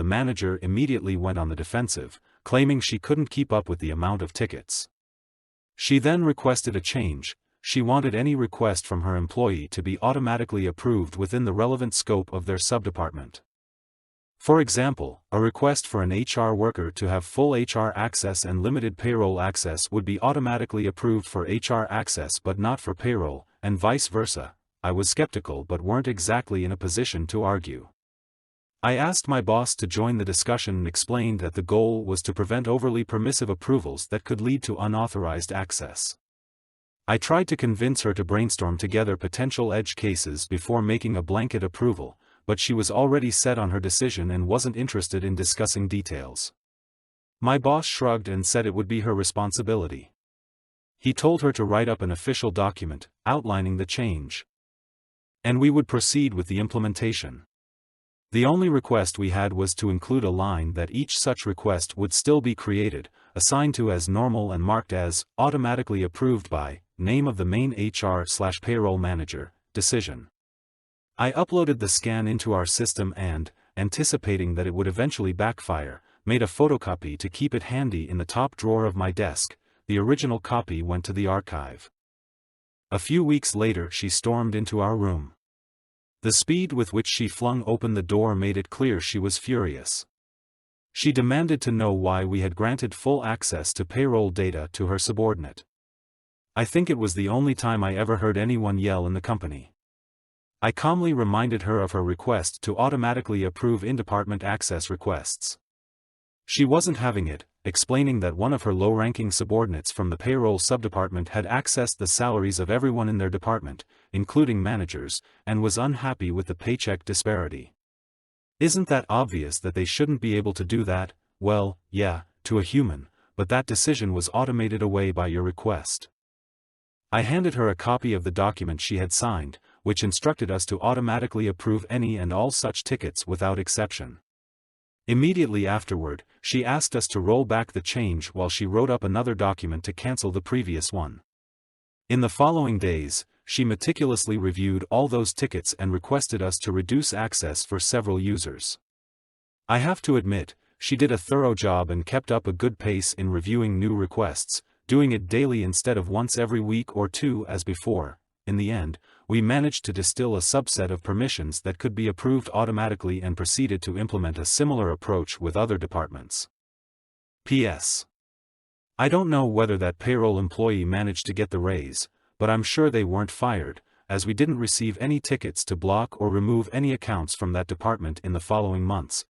the manager immediately went on the defensive, claiming she couldn't keep up with the amount of tickets. She then requested a change. She wanted any request from her employee to be automatically approved within the relevant scope of their subdepartment. For example, a request for an HR worker to have full HR access and limited payroll access would be automatically approved for HR access but not for payroll, and vice versa. I was skeptical but weren't exactly in a position to argue. I asked my boss to join the discussion and explained that the goal was to prevent overly permissive approvals that could lead to unauthorized access. I tried to convince her to brainstorm together potential edge cases before making a blanket approval, but she was already set on her decision and wasn't interested in discussing details. My boss shrugged and said it would be her responsibility. He told her to write up an official document, outlining the change, and we would proceed with the implementation. The only request we had was to include a line that each such request would still be created, assigned to as normal and marked as automatically approved by name of the main HR/payroll manager, decision. I uploaded the scan into our system and, anticipating that it would eventually backfire, made a photocopy to keep it handy in the top drawer of my desk. The original copy went to the archive. A few weeks later she stormed into our room. The speed with which she flung open the door made it clear she was furious. She demanded to know why we had granted full access to payroll data to her subordinate. I think it was the only time I ever heard anyone yell in the company. I calmly reminded her of her request to automatically approve in-department access requests. She wasn't having it, explaining that one of her low-ranking subordinates from the payroll subdepartment had accessed the salaries of everyone in their department, including managers, and was unhappy with the paycheck disparity. Isn't that obvious that they shouldn't be able to do that? Well, yeah, to a human, but that decision was automated away by your request. I handed her a copy of the document she had signed, which instructed us to automatically approve any and all such tickets without exception. Immediately afterward, she asked us to roll back the change while she wrote up another document to cancel the previous one. In the following days, she meticulously reviewed all those tickets and requested us to reduce access for several users. I have to admit, she did a thorough job and kept up a good pace in reviewing new requests, doing it daily instead of once every week or two as before. In the end, we managed to distill a subset of permissions that could be approved automatically and proceeded to implement a similar approach with other departments. P.S. I don't know whether that payroll employee managed to get the raise, but I'm sure they weren't fired, as we didn't receive any tickets to block or remove any accounts from that department in the following months.